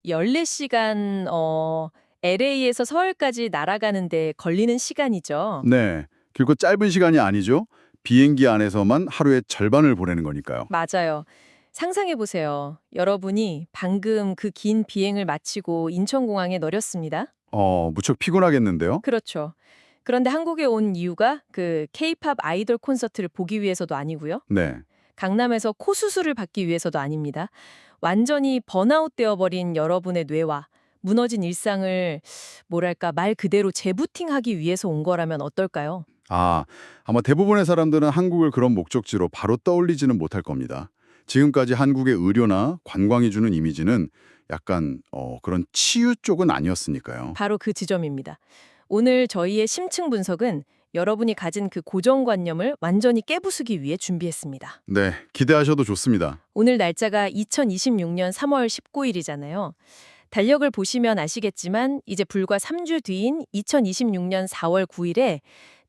14시간 LA에서 서울까지 날아가는데 걸리는 시간이죠. 네, 길고 짧은 시간이 아니죠. 비행기 안에서만 하루의 절반을 보내는 거니까요. 맞아요. 상상해 보세요. 여러분이 방금 그 긴 비행을 마치고 인천공항에 내렸습니다. 무척 피곤하겠는데요? 그렇죠. 그런데 한국에 온 이유가 그 K-팝 아이돌 콘서트를 보기 위해서도 아니고요. 네, 강남에서 코 수술을 받기 위해서도 아닙니다. 완전히 번아웃 되어버린 여러분의 뇌와 무너진 일상을 뭐랄까 말 그대로 재부팅하기 위해서 온 거라면 어떨까요? 아마 대부분의 사람들은 한국을 그런 목적지로 바로 떠올리지는 못할 겁니다. 지금까지 한국의 의료나 관광이 주는 이미지는 약간 그런 치유 쪽은 아니었으니까요. 바로 그 지점입니다. 오늘 저희의 심층 분석은 여러분이 가진 그 고정관념을 완전히 깨부수기 위해 준비했습니다. 네, 기대하셔도 좋습니다. 오늘 날짜가 2026년 3월 19일이잖아요. 달력을 보시면 아시겠지만 이제 불과 3주 뒤인 2026년 4월 9일에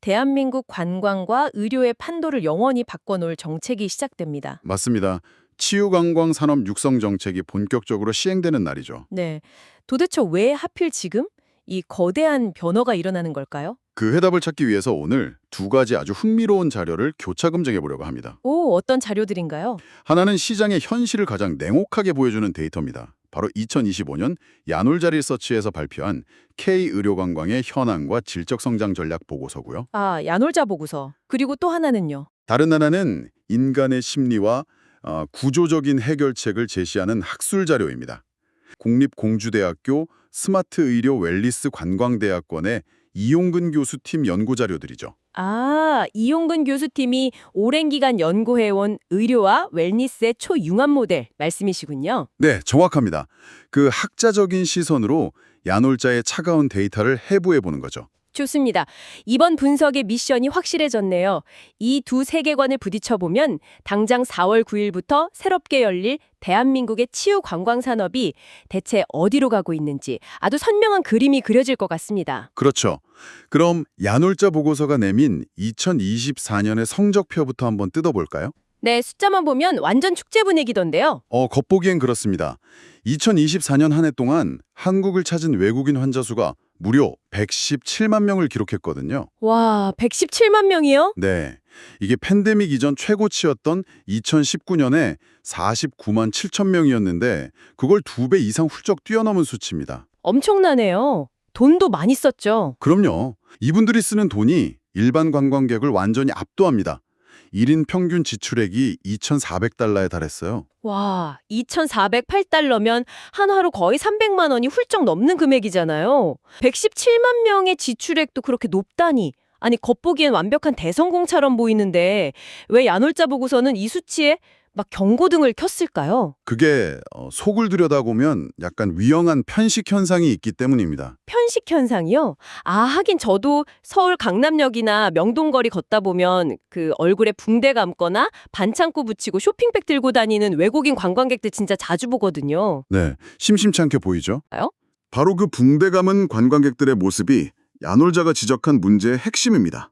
대한민국 관광과 의료의 판도를 영원히 바꿔놓을 정책이 시작됩니다. 맞습니다. 치유관광 산업 육성 정책이 본격적으로 시행되는 날이죠. 네. 도대체 왜 하필 지금 이 거대한 변화가 일어나는 걸까요? 그 해답을 찾기 위해서 오늘 두 가지 아주 흥미로운 자료를 교차 검증해 보려고 합니다. 오, 어떤 자료들인가요? 하나는 시장의 현실을 가장 냉혹하게 보여주는 데이터입니다. 바로 2025년 야놀자 리서치에서 발표한 K-의료관광의 현황과 질적 성장 전략 보고서고요. 아, 야놀자 보고서. 그리고 또 하나는요. 다른 하나는 인간의 심리와 구조적인 해결책을 제시하는 학술 자료입니다. 국립공주대학교 스마트의료 웰리스 관광대학원의 이용근 교수 팀 연구 자료들이죠. 아, 이용근 교수팀이 오랜 기간 연구해온 의료와 웰니스의 초융합 모델 말씀이시군요. 네, 정확합니다. 그 학자적인 시선으로 야놀자의 차가운 데이터를 해부해 보는 거죠. 좋습니다. 이번 분석의 미션이 확실해졌네요. 이 두 세계관을 부딪혀보면 당장 4월 9일부터 새롭게 열릴 대한민국의 치유 관광 산업이 대체 어디로 가고 있는지 아주 선명한 그림이 그려질 것 같습니다. 그렇죠. 그럼 야놀자 보고서가 내민 2024년의 성적표부터 한번 뜯어볼까요? 네, 숫자만 보면 완전 축제 분위기던데요. 겉보기엔 그렇습니다. 2024년 한 해 동안 한국을 찾은 외국인 환자 수가 무려 117만 명을 기록했거든요. 와, 117만 명이요? 네, 이게 팬데믹 이전 최고치였던 2019년에 49만 7천 명이었는데 그걸 2배 이상 훌쩍 뛰어넘은 수치입니다. 엄청나네요. 돈도 많이 썼죠. 그럼요. 이분들이 쓰는 돈이 일반 관광객을 완전히 압도합니다. 1인 평균 지출액이 2,400달러에 달했어요. 와, 2,408달러면 한화로 거의 300만 원이 훌쩍 넘는 금액이잖아요. 117만 명의 지출액도 그렇게 높다니. 아니, 겉보기엔 완벽한 대성공처럼 보이는데 왜 야놀자 보고서는 이 수치에 막 경고등을 켰을까요? 그게 속을 들여다보면 약간 위험한 편식 현상이 있기 때문입니다. 편식 현상이요? 아, 하긴 저도 서울 강남역이나 명동거리 걷다 보면 그 얼굴에 붕대 감거나 반창고 붙이고 쇼핑백 들고 다니는 외국인 관광객들 진짜 자주 보거든요. 네, 심심치 않게 보이죠? 아요? 바로 그 붕대 감은 관광객들의 모습이 야놀자가 지적한 문제의 핵심입니다.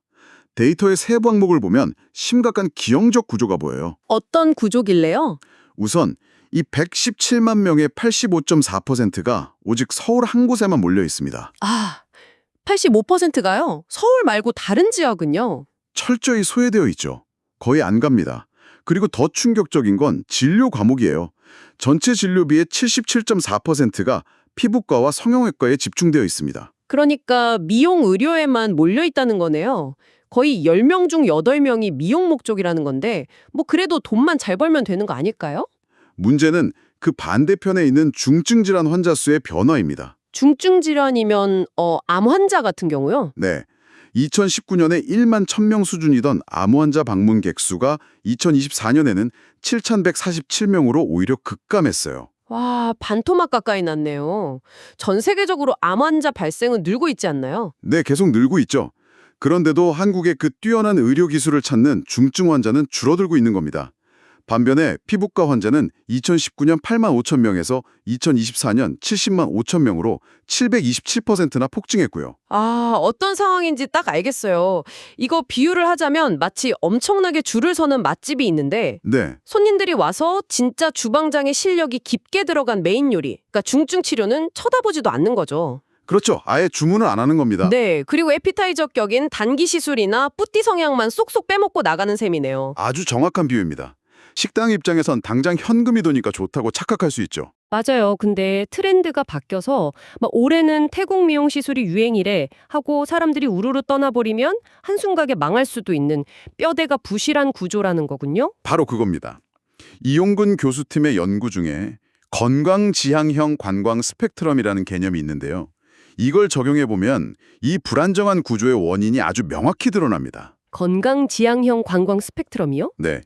데이터의 세부 항목을 보면 심각한 기형적 구조가 보여요. 어떤 구조길래요? 우선 이 117만 명의 85.4%가 오직 서울 한 곳에만 몰려 있습니다. 아, 85%가요? 서울 말고 다른 지역은요? 철저히 소외되어 있죠. 거의 안 갑니다. 그리고 더 충격적인 건 진료 과목이에요. 전체 진료비의 77.4%가 피부과와 성형외과에 집중되어 있습니다. 그러니까 미용 의료에만 몰려 있다는 거네요. 거의 10명 중 8명이 미용 목적이라는 건데 뭐 그래도 돈만 잘 벌면 되는 거 아닐까요? 문제는 그 반대편에 있는 중증 질환 환자 수의 변화입니다. 중증 질환이면 암 환자 같은 경우요? 네. 2019년에 1만 1000명 수준이던 암 환자 방문 객수가 2024년에는 7147명으로 오히려 급감했어요. 와, 반토막 가까이 났네요. 전 세계적으로 암 환자 발생은 늘고 있지 않나요? 네, 계속 늘고 있죠. 그런데도 한국의 그 뛰어난 의료 기술을 찾는 중증 환자는 줄어들고 있는 겁니다. 반면에 피부과 환자는 2019년 8만 5천 명에서 2024년 70만 5천 명으로 727%나 폭증했고요. 아, 어떤 상황인지 딱 알겠어요. 이거 비유를 하자면 마치 엄청나게 줄을 서는 맛집이 있는데 네, 손님들이 와서 진짜 주방장의 실력이 깊게 들어간 메인 요리, 그러니까 중증 치료는 쳐다보지도 않는 거죠. 그렇죠. 아예 주문을 안 하는 겁니다. 네, 그리고 에피타이저 격인 단기 시술이나 뿌띠 성향만 쏙쏙 빼먹고 나가는 셈이네요. 아주 정확한 비유입니다. 식당 입장에선 당장 현금이 도니까 좋다고 착각할 수 있죠. 맞아요. 근데 트렌드가 바뀌어서 막 올해는 태국 미용 시술이 유행이래 하고 사람들이 우르르 떠나버리면 한순간에 망할 수도 있는 뼈대가 부실한 구조라는 거군요. 바로 그겁니다. 이용근 교수팀의 연구 중에 건강지향형 관광 스펙트럼이라는 개념이 있는데요. 이걸 적용해보면 이 불안정한 구조의 원인이 아주 명확히 드러납니다. 건강지향형 관광 스펙트럼이요? 네.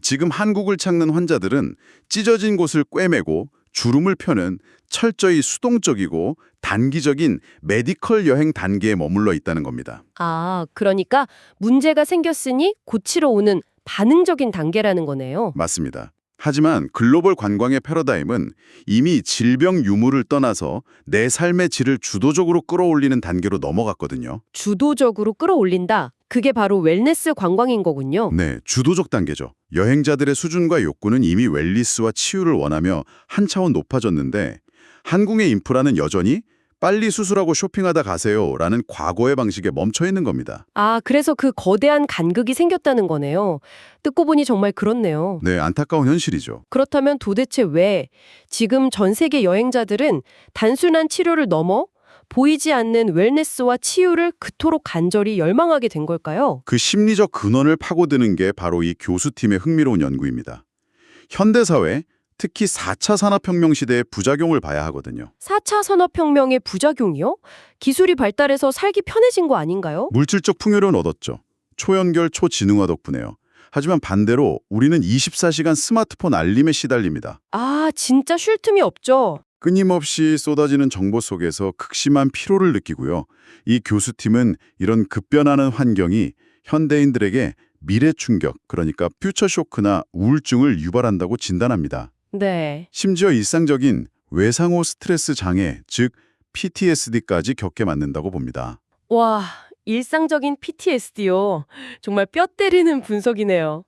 지금 한국을 찾는 환자들은 찢어진 곳을 꿰매고 주름을 펴는 철저히 수동적이고 단기적인 메디컬 여행 단계에 머물러 있다는 겁니다. 아, 그러니까 문제가 생겼으니 고치러 오는 반응적인 단계라는 거네요. 맞습니다. 하지만 글로벌 관광의 패러다임은 이미 질병 유무를 떠나서 내 삶의 질을 주도적으로 끌어올리는 단계로 넘어갔거든요. 주도적으로 끌어올린다. 그게 바로 웰네스 관광인 거군요. 네, 주도적 단계죠. 여행자들의 수준과 욕구는 이미 웰니스와 치유를 원하며 한 차원 높아졌는데 한국의 인프라는 여전히 빨리 수술하고 쇼핑하다 가세요라는 과거의 방식에 멈춰 있는 겁니다. 아, 그래서 그 거대한 간극이 생겼다는 거네요. 듣고 보니 정말 그렇네요. 네, 안타까운 현실이죠. 그렇다면 도대체 왜 지금 전 세계 여행자들은 단순한 치료를 넘어 보이지 않는 웰네스와 치유를 그토록 간절히 열망하게 된 걸까요? 그 심리적 근원을 파고드는 게 바로 이 교수팀의 흥미로운 연구입니다. 현대사회, 특히 4차 산업혁명 시대의 부작용을 봐야 하거든요. 4차 산업혁명의 부작용이요? 기술이 발달해서 살기 편해진 거 아닌가요? 물질적 풍요로운 얻었죠. 초연결, 초지능화 덕분에요. 하지만 반대로 우리는 24시간 스마트폰 알림에 시달립니다. 아, 진짜 쉴 틈이 없죠. 끊임없이 쏟아지는 정보 속에서 극심한 피로를 느끼고요. 이 교수팀은 이런 급변하는 환경이 현대인들에게 미래 충격, 그러니까 퓨처 쇼크나 우울증을 유발한다고 진단합니다. 네. 심지어 일상적인 외상후 스트레스 장애, 즉 PTSD까지 겪게 만든다고 봅니다. 와, 일상적인 PTSD요. 정말 뼈 때리는 분석이네요.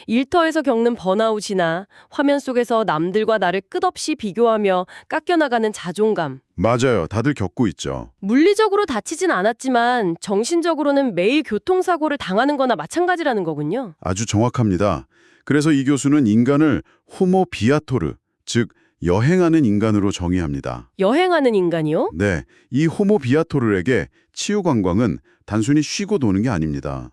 일터에서 겪는 번아웃이나 화면 속에서 남들과 나를 끝없이 비교하며 깎여나가는 자존감. 맞아요. 다들 겪고 있죠. 물리적으로 다치진 않았지만 정신적으로는 매일 교통사고를 당하는 거나 마찬가지라는 거군요. 아주 정확합니다. 그래서 이 교수는 인간을 호모 비아토르, 즉 여행하는 인간으로 정의합니다. 여행하는 인간이요? 네, 이 호모 비아토르에게 치유 관광은 단순히 쉬고 노는 게 아닙니다.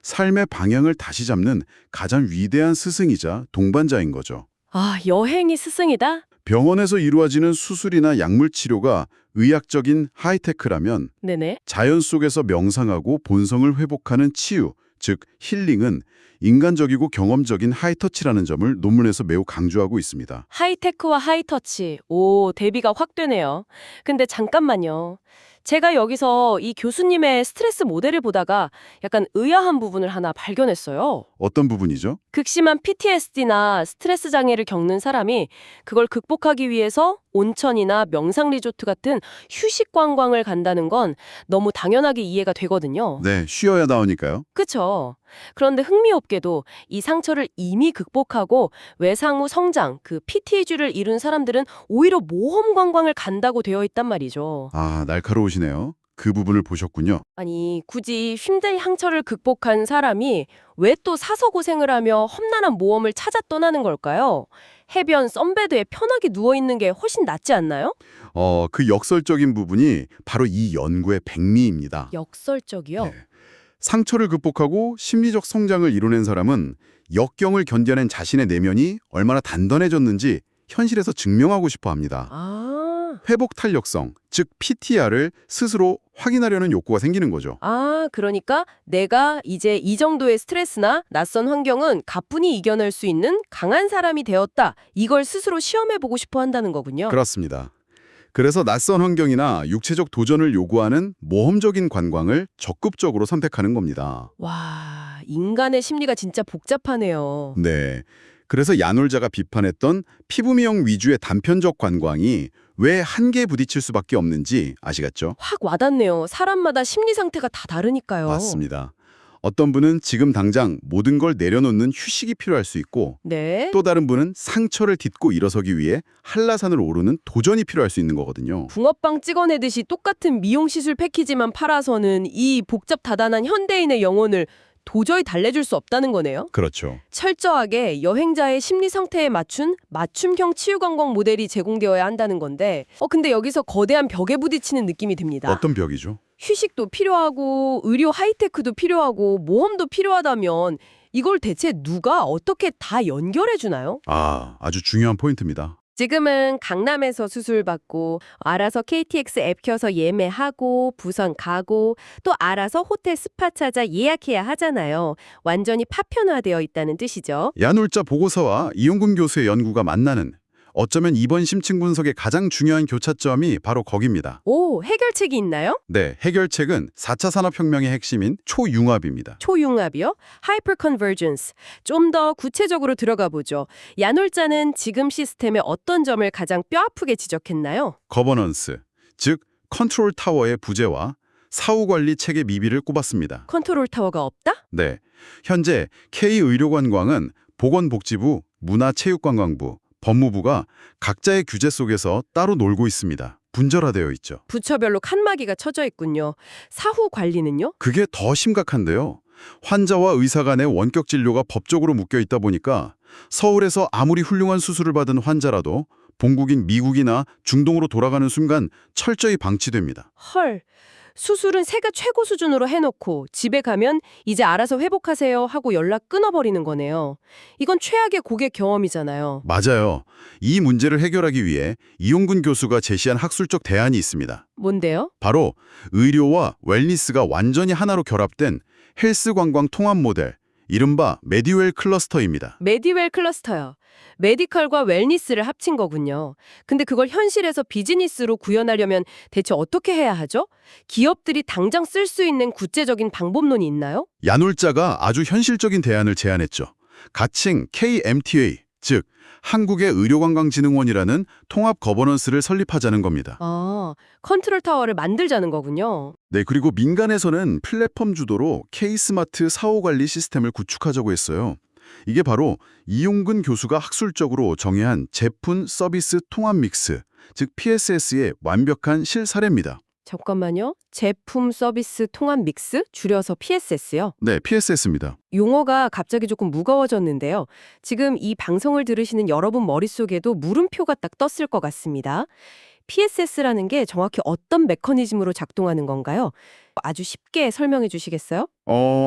삶의 방향을 다시 잡는 가장 위대한 스승이자 동반자인 거죠. 아, 여행이 스승이다? 병원에서 이루어지는 수술이나 약물 치료가 의학적인 하이테크라면 네네. 자연 속에서 명상하고 본성을 회복하는 치유, 즉 힐링은 인간적이고 경험적인 하이터치라는 점을 논문에서 매우 강조하고 있습니다. 하이테크와 하이터치. 오, 대비가 확 되네요. 근데 잠깐만요. 제가 여기서 이 교수님의 스트레스 모델을 보다가 약간 의아한 부분을 하나 발견했어요. 어떤 부분이죠? 극심한 PTSD나 스트레스 장애를 겪는 사람이 그걸 극복하기 위해서 온천이나 명상 리조트 같은 휴식 관광을 간다는 건 너무 당연하게 이해가 되거든요. 네, 쉬어야 나오니까요. 그쵸? 그런데 흥미롭게도 이 상처를 이미 극복하고 외상 후 성장, 그 PTG를 이룬 사람들은 오히려 모험 관광을 간다고 되어 있단 말이죠. 아, 날카로우시네요. 그 부분을 보셨군요. 아니, 굳이 힘든 상처를 극복한 사람이 왜 또 사서 고생을 하며 험난한 모험을 찾아 떠나는 걸까요? 해변 썬베드에 편하게 누워있는 게 훨씬 낫지 않나요? 그 역설적인 부분이 바로 이 연구의 백미입니다. 역설적이요? 네. 상처를 극복하고 심리적 성장을 이뤄낸 사람은 역경을 견뎌낸 자신의 내면이 얼마나 단단해졌는지 현실에서 증명하고 싶어 합니다. 회복 탄력성, 즉 PTR을 스스로 확인하려는 욕구가 생기는 거죠. 그러니까 내가 이제 이 정도의 스트레스나 낯선 환경은 가뿐히 이겨낼 수 있는 강한 사람이 되었다. 이걸 스스로 시험해보고 싶어 한다는 거군요. 그렇습니다. 그래서 낯선 환경이나 육체적 도전을 요구하는 모험적인 관광을 적극적으로 선택하는 겁니다. 와, 인간의 심리가 진짜 복잡하네요. 네. 그래서 야놀자가 비판했던 피부 미용 위주의 단편적 관광이 왜 한계에 부딪힐 수밖에 없는지 아시겠죠? 확 와닿네요. 사람마다 심리 상태가 다 다르니까요. 맞습니다. 어떤 분은 지금 당장 모든 걸 내려놓는 휴식이 필요할 수 있고 네. 또 다른 분은 상처를 딛고 일어서기 위해 한라산을 오르는 도전이 필요할 수 있는 거거든요. 붕어빵 찍어내듯이 똑같은 미용시술 패키지만 팔아서는 이 복잡 다단한 현대인의 영혼을 도저히 달래줄 수 없다는 거네요. 그렇죠. 철저하게 여행자의 심리 상태에 맞춘 맞춤형 치유관광 모델이 제공되어야 한다는 건데 근데 여기서 거대한 벽에 부딪히는 느낌이 듭니다. 어떤 벽이죠? 휴식도 필요하고 의료 하이테크도 필요하고 모험도 필요하다면 이걸 대체 누가 어떻게 다 연결해 주나요? 아주 중요한 포인트입니다. 지금은 강남에서 수술받고 알아서 KTX 앱 켜서 예매하고 부산 가고 또 알아서 호텔 스파 찾아 예약해야 하잖아요. 완전히 파편화되어 있다는 뜻이죠. 야놀자 보고서와 이용근 교수의 연구가 만나는 어쩌면 이번 심층 분석의 가장 중요한 교차점이 바로 거기입니다. 오, 해결책이 있나요? 네, 해결책은 4차 산업혁명의 핵심인 초융합입니다. 초융합이요? 하이퍼 컨버전스. 좀 더 구체적으로 들어가 보죠. 야놀자는 지금 시스템의 어떤 점을 가장 뼈아프게 지적했나요? 거버넌스, 즉 컨트롤 타워의 부재와 사후 관리 체계 미비를 꼽았습니다. 컨트롤 타워가 없다? 네, 현재 K의료관광은 보건복지부, 문화체육관광부, 법무부가 각자의 규제 속에서 따로 놀고 있습니다. 분절화되어 있죠. 부처별로 칸막이가 쳐져 있군요. 사후 관리는요? 그게 더 심각한데요. 환자와 의사 간의 원격 진료가 법적으로 묶여 있다 보니까 서울에서 아무리 훌륭한 수술을 받은 환자라도 본국인 미국이나 중동으로 돌아가는 순간 철저히 방치됩니다. 헐. 수술은 세계 최고 수준으로 해놓고 집에 가면 이제 알아서 회복하세요 하고 연락 끊어버리는 거네요. 이건 최악의 고객 경험이잖아요. 맞아요. 이 문제를 해결하기 위해 이용근 교수가 제시한 학술적 대안이 있습니다. 뭔데요? 바로 의료와 웰니스가 완전히 하나로 결합된 헬스 관광 통합 모델, 이른바 메디웰 클러스터입니다. 메디웰 클러스터요. 메디컬과 웰니스를 합친 거군요. 근데 그걸 현실에서 비즈니스로 구현하려면 대체 어떻게 해야 하죠? 기업들이 당장 쓸 수 있는 구체적인 방법론이 있나요? 야놀자가 아주 현실적인 대안을 제안했죠. 가칭 KMTA, 즉 한국의 의료관광진흥원이라는 통합 거버넌스를 설립하자는 겁니다. 아, 컨트롤 타워를 만들자는 거군요. 네, 그리고 민간에서는 플랫폼 주도로 K스마트 사후관리 시스템을 구축하자고 했어요. 이게 바로 이용근 교수가 학술적으로 정의한 제품 서비스 통합 믹스, 즉 PSS의 완벽한 실사례입니다. 잠깐만요. 제품 서비스 통합 믹스? 줄여서 PSS요? 네, PSS입니다. 용어가 갑자기 조금 무거워졌는데요. 지금 이 방송을 들으시는 여러분 머릿속에도 물음표가 딱 떴을 것 같습니다. PSS라는 게 정확히 어떤 메커니즘으로 작동하는 건가요? 아주 쉽게 설명해 주시겠어요?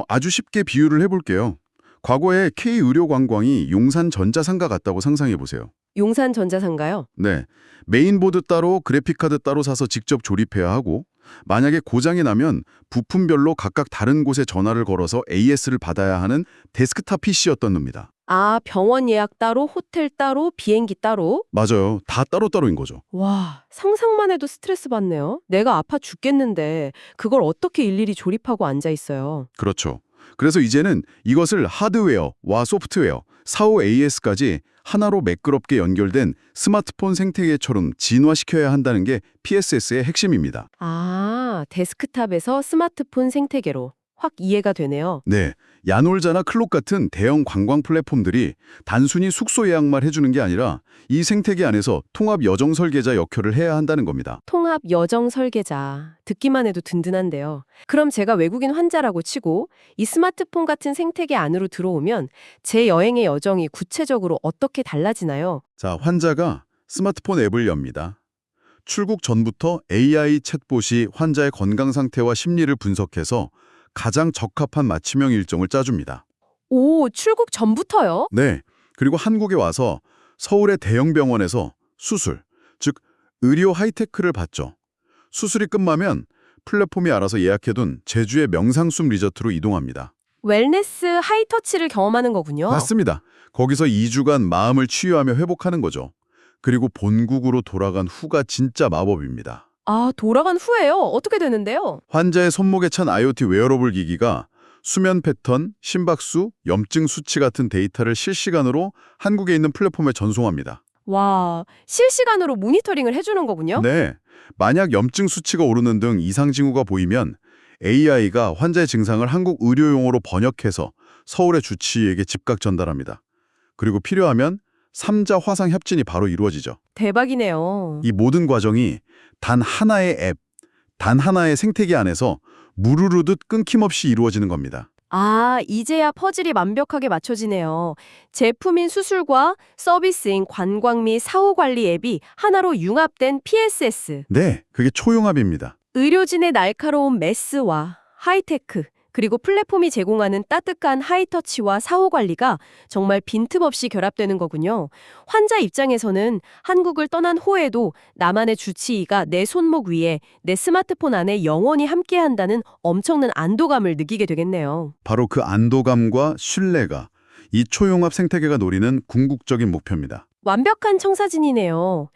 아주 쉽게 비유를 해볼게요. 과거에 K의료관광이 용산전자상가 같다고 상상해보세요. 용산전자상가요? 네, 메인보드 따로 그래픽카드 따로 사서 직접 조립해야 하고 만약에 고장이 나면 부품별로 각각 다른 곳에 전화를 걸어서 AS를 받아야 하는 데스크탑 PC였던 겁니다. 아, 병원 예약 따로, 호텔 따로, 비행기 따로? 맞아요. 다 따로따로인 거죠. 와, 상상만 해도 스트레스 받네요. 내가 아파 죽겠는데 그걸 어떻게 일일이 조립하고 앉아 있어요. 그렇죠. 그래서 이제는 이것을 하드웨어와 소프트웨어, 사후 AS까지 하나로 매끄럽게 연결된 스마트폰 생태계처럼 진화시켜야 한다는 게 PSS의 핵심입니다. 아, 데스크탑에서 스마트폰 생태계로. 확 이해가 되네요. 네, 야놀자나 클록 같은 대형 관광 플랫폼들이 단순히 숙소 예약만 해주는 게 아니라 이 생태계 안에서 통합 여정 설계자 역할을 해야 한다는 겁니다. 통합 여정 설계자. 듣기만 해도 든든한데요. 그럼 제가 외국인 환자라고 치고 이 스마트폰 같은 생태계 안으로 들어오면 제 여행의 여정이 구체적으로 어떻게 달라지나요? 자, 환자가 스마트폰 앱을 엽니다. 출국 전부터 AI 챗봇이 환자의 건강 상태와 심리를 분석해서 가장 적합한 맞춤형 일정을 짜줍니다. 오, 출국 전부터요? 네, 그리고 한국에 와서 서울의 대형 병원에서 수술, 즉 의료 하이테크를 받죠. 수술이 끝나면 플랫폼이 알아서 예약해둔 제주의 명상숲 리조트로 이동합니다. 웰네스 하이터치를 경험하는 거군요. 맞습니다. 거기서 2주간 마음을 치유하며 회복하는 거죠. 그리고 본국으로 돌아간 후가 진짜 마법입니다. 아, 돌아간 후에요? 어떻게 되는데요? 환자의 손목에 찬 IoT 웨어러블 기기가 수면 패턴, 심박수, 염증 수치 같은 데이터를 실시간으로 한국에 있는 플랫폼에 전송합니다. 와, 실시간으로 모니터링을 해주는 거군요? 네, 만약 염증 수치가 오르는 등 이상 징후가 보이면 AI가 환자의 증상을 한국 의료용어로 번역해서 서울의 주치의에게 즉각 전달합니다. 그리고 필요하면 3자 화상 협진이 바로 이루어지죠. 대박이네요. 이 모든 과정이 단 하나의 앱, 단 하나의 생태계 안에서 무르르듯 끊김없이 이루어지는 겁니다. 아, 이제야 퍼즐이 완벽하게 맞춰지네요. 제품인 수술과 서비스인 관광 및 사후관리 앱이 하나로 융합된 PSS. 네, 그게 초융합입니다. 의료진의 날카로운 메스와 하이테크, 그리고 플랫폼이 제공하는 따뜻한 하이터치와 사후관리가 정말 빈틈없이 결합되는 거군요. 환자 입장에서는 한국을 떠난 후에도 나만의 주치의가 내 손목 위에 내 스마트폰 안에 영원히 함께한다는 엄청난 안도감을 느끼게 되겠네요. 바로 그 안도감과 신뢰가 이 초융합 생태계가 노리는 궁극적인 목표입니다. 완벽한 청사진이네요.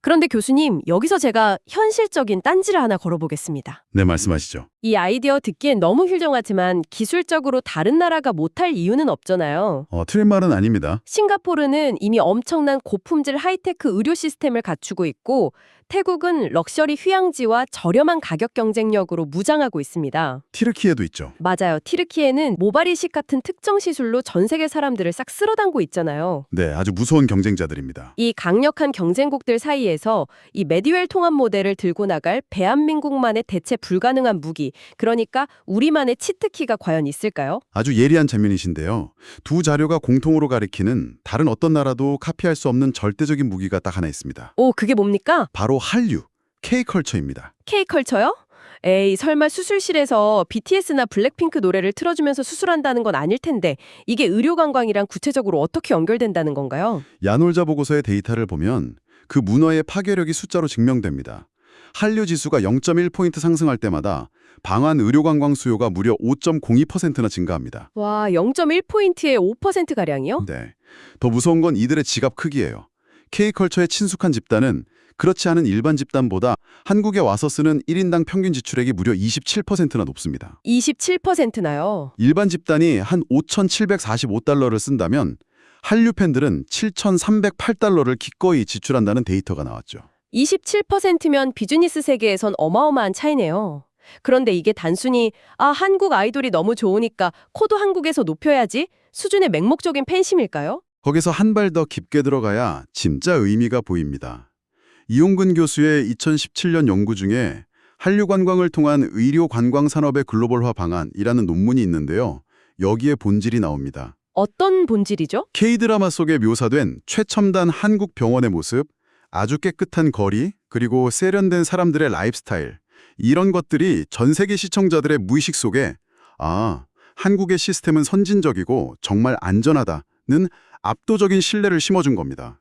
그런데 교수님, 여기서 제가 현실적인 딴지를 하나 걸어보겠습니다. 네, 말씀하시죠. 이 아이디어 듣기엔 너무 훌륭하지만 기술적으로 다른 나라가 못할 이유는 없잖아요. 틀린 말은 아닙니다. 싱가포르는 이미 엄청난 고품질 하이테크 의료 시스템을 갖추고 있고 태국은 럭셔리 휴양지와 저렴한 가격 경쟁력으로 무장하고 있습니다. 티르키예도 있죠. 맞아요. 티르키에는 모발이식 같은 특정 시술로 전 세계 사람들을 싹 쓸어담고 있잖아요. 네, 아주 무서운 경쟁자들입니다. 이 강력한 경쟁국들 사이에서 이 메디웰 통합 모델을 들고 나갈 대한민국만의 대체 불가능한 무기, 그러니까 우리만의 치트키가 과연 있을까요? 아주 예리한 질문이신데요. 두 자료가 공통으로 가리키는 다른 어떤 나라도 카피할 수 없는 절대적인 무기가 딱 하나 있습니다. 오, 그게 뭡니까? 바로 한류, K컬처입니다. K컬처요? 에이, 설마 수술실에서 BTS나 블랙핑크 노래를 틀어주면서 수술한다는 건 아닐 텐데 이게 의료관광이랑 구체적으로 어떻게 연결된다는 건가요? 야놀자 보고서의 데이터를 보면 그 문화의 파괴력이 숫자로 증명됩니다. 한류 지수가 0.1포인트 상승할 때마다 방한 의료관광 수요가 무려 5.02%나 증가합니다. 와, 0.1포인트에 5%가량이요? 네. 더 무서운 건 이들의 지갑 크기예요. K컬처에 친숙한 집단은 그렇지 않은 일반 집단보다 한국에 와서 쓰는 1인당 평균 지출액이 무려 27%나 높습니다. 27%나요? 일반 집단이 한 5,745달러를 쓴다면 한류 팬들은 7,308달러를 기꺼이 지출한다는 데이터가 나왔죠. 27%면 비즈니스 세계에선 어마어마한 차이네요. 그런데 이게 단순히 한국 아이돌이 너무 좋으니까 코도 한국에서 높여야지 수준의 맹목적인 팬심일까요? 거기서 한 발 더 깊게 들어가야 진짜 의미가 보입니다. 이용근 교수의 2017년 연구 중에 한류 관광을 통한 의료 관광 산업의 글로벌화 방안이라는 논문이 있는데요. 여기에 본질이 나옵니다. 어떤 본질이죠? K드라마 속에 묘사된 최첨단 한국 병원의 모습, 아주 깨끗한 거리, 그리고 세련된 사람들의 라이프스타일, 이런 것들이 전 세계 시청자들의 무의식 속에 한국의 시스템은 선진적이고 정말 안전하다는 압도적인 신뢰를 심어준 겁니다.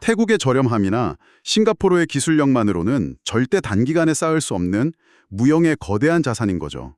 태국의 저렴함이나 싱가포르의 기술력만으로는 절대 단기간에 쌓을 수 없는 무형의 거대한 자산인 거죠.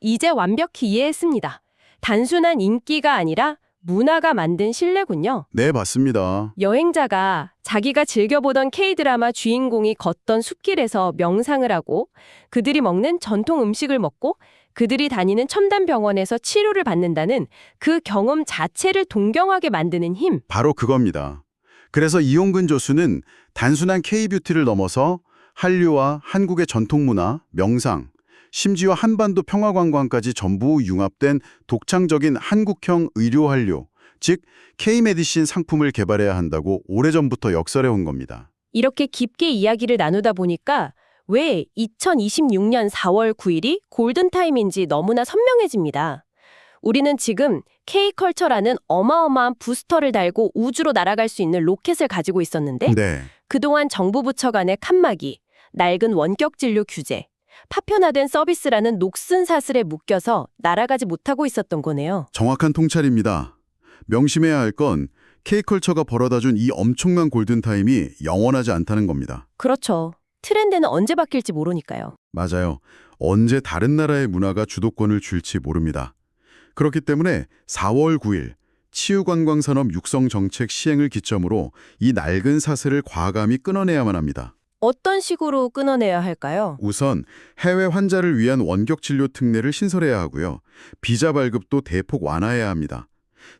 이제 완벽히 이해했습니다. 단순한 인기가 아니라 문화가 만든 신뢰군요. 네, 맞습니다. 여행자가 자기가 즐겨보던 K드라마 주인공이 걷던 숲길에서 명상을 하고 그들이 먹는 전통 음식을 먹고 그들이 다니는 첨단 병원에서 치료를 받는다는 그 경험 자체를 동경하게 만드는 힘. 바로 그겁니다. 그래서 이용근 교수는 단순한 K뷰티를 넘어서 한류와 한국의 전통문화, 명상, 심지어 한반도 평화관광까지 전부 융합된 독창적인 한국형 의료한류, 즉 K-메디신 상품을 개발해야 한다고 오래전부터 역설해온 겁니다. 이렇게 깊게 이야기를 나누다 보니까 왜 2026년 4월 9일이 골든타임인지 너무나 선명해집니다. 우리는 지금 K컬처라는 어마어마한 부스터를 달고 우주로 날아갈 수 있는 로켓을 가지고 있었는데 네. 그동안 정부 부처 간의 칸막이, 낡은 원격 진료 규제, 파편화된 서비스라는 녹슨 사슬에 묶여서 날아가지 못하고 있었던 거네요. 정확한 통찰입니다. 명심해야 할 건 K컬처가 벌어다준 이 엄청난 골든타임이 영원하지 않다는 겁니다. 그렇죠. 트렌드는 언제 바뀔지 모르니까요. 맞아요. 언제 다른 나라의 문화가 주도권을 쥘지 모릅니다. 그렇기 때문에 4월 9일 치유관광산업 육성정책 시행을 기점으로 이 낡은 사슬을 과감히 끊어내야만 합니다. 어떤 식으로 끊어내야 할까요? 우선 해외 환자를 위한 원격 진료 특례를 신설해야 하고요. 비자 발급도 대폭 완화해야 합니다.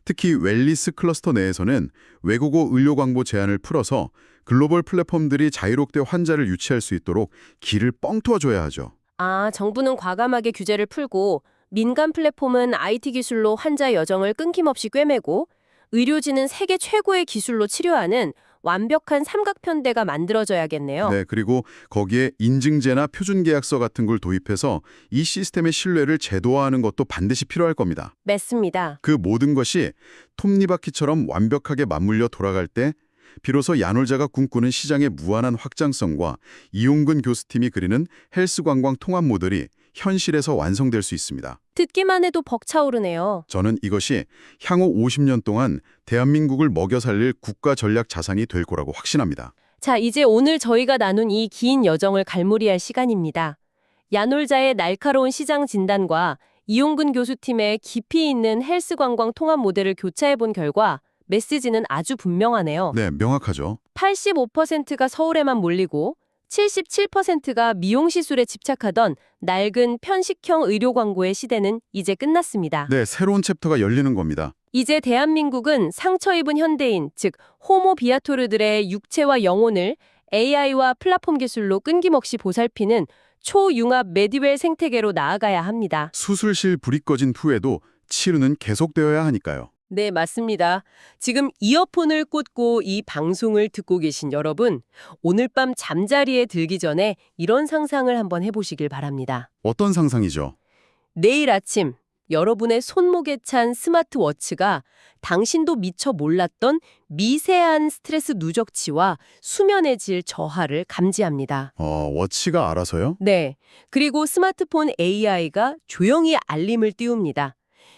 특히 웰리스 클러스터 내에서는 외국어 의료 광고 제한을 풀어서 글로벌 플랫폼들이 자유롭게 환자를 유치할 수 있도록 길을 뻥 뚫어줘야 하죠. 아, 정부는 과감하게 규제를 풀고 민간 플랫폼은 IT 기술로 환자 여정을 끊김없이 꿰매고 의료진은 세계 최고의 기술로 치료하는 완벽한 삼각편대가 만들어져야겠네요. 네, 그리고 거기에 인증제나 표준계약서 같은 걸 도입해서 이 시스템의 신뢰를 제도화하는 것도 반드시 필요할 겁니다. 맞습니다. 그 모든 것이 톱니바퀴처럼 완벽하게 맞물려 돌아갈 때 비로소 야놀자가 꿈꾸는 시장의 무한한 확장성과 이용근 교수팀이 그리는 헬스 관광 통합 모델이 현실에서 완성될 수 있습니다. 듣기만 해도 벅차오르네요. 저는 이것이 향후 50년 동안 대한민국을 먹여 살릴 국가 전략 자산이 될 거라고 확신합니다. 자, 이제 오늘 저희가 나눈 이 긴 여정을 갈무리할 시간입니다. 야놀자의 날카로운 시장 진단과 이용근 교수팀의 깊이 있는 헬스 관광 통합 모델을 교차해본 결과 메시지는 아주 분명하네요. 네, 명확하죠. 85%가 서울에만 몰리고 77%가 미용 시술에 집착하던 낡은 편식형 의료 광고의 시대는 이제 끝났습니다. 네, 새로운 챕터가 열리는 겁니다. 이제 대한민국은 상처 입은 현대인, 즉 호모 비아토르들의 육체와 영혼을 AI와 플랫폼 기술로 끊김없이 보살피는 초융합 메디웰 생태계로 나아가야 합니다. 수술실 불이 꺼진 후에도 치료는 계속되어야 하니까요. 네, 맞습니다. 지금 이어폰을 꽂고 이 방송을 듣고 계신 여러분, 오늘 밤 잠자리에 들기 전에 이런 상상을 한번 해보시길 바랍니다. 어떤 상상이죠? 내일 아침 여러분의 손목에 찬 스마트워치가 당신도 미처 몰랐던 미세한 스트레스 누적치와 수면의 질 저하를 감지합니다. 워치가 알아서요? 네, 그리고 스마트폰 AI가 조용히 알림을 띄웁니다.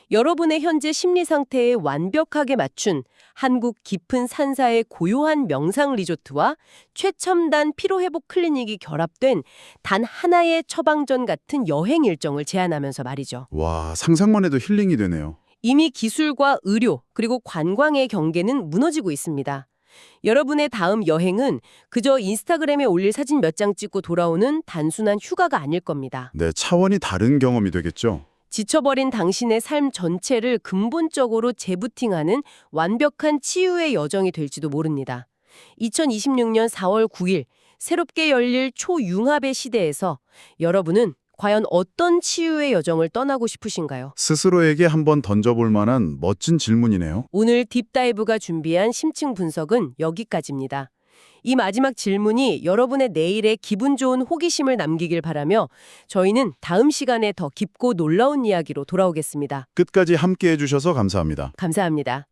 여러분의 현재 심리 상태에 완벽하게 맞춘 한국 깊은 산사의 고요한 명상 리조트와 최첨단 피로회복 클리닉이 결합된 단 하나의 처방전 같은 여행 일정을 제안하면서 말이죠. 와, 상상만 해도 힐링이 되네요. 이미 기술과 의료 그리고 관광의 경계는 무너지고 있습니다. 여러분의 다음 여행은 그저 인스타그램에 올릴 사진 몇 장 찍고 돌아오는 단순한 휴가가 아닐 겁니다. 네, 차원이 다른 경험이 되겠죠. 지쳐버린 당신의 삶 전체를 근본적으로 재부팅하는 완벽한 치유의 여정이 될지도 모릅니다. 2026년 4월 9일 새롭게 열릴 초융합의 시대에서 여러분은 과연 어떤 치유의 여정을 떠나고 싶으신가요? 스스로에게 한번 던져볼 만한 멋진 질문이네요. 오늘 딥다이브가 준비한 심층 분석은 여기까지입니다. 이 마지막 질문이 여러분의 내일에 기분 좋은 호기심을 남기길 바라며 저희는 다음 시간에 더 깊고 놀라운 이야기로 돌아오겠습니다. 끝까지 함께해 주셔서 감사합니다. 감사합니다.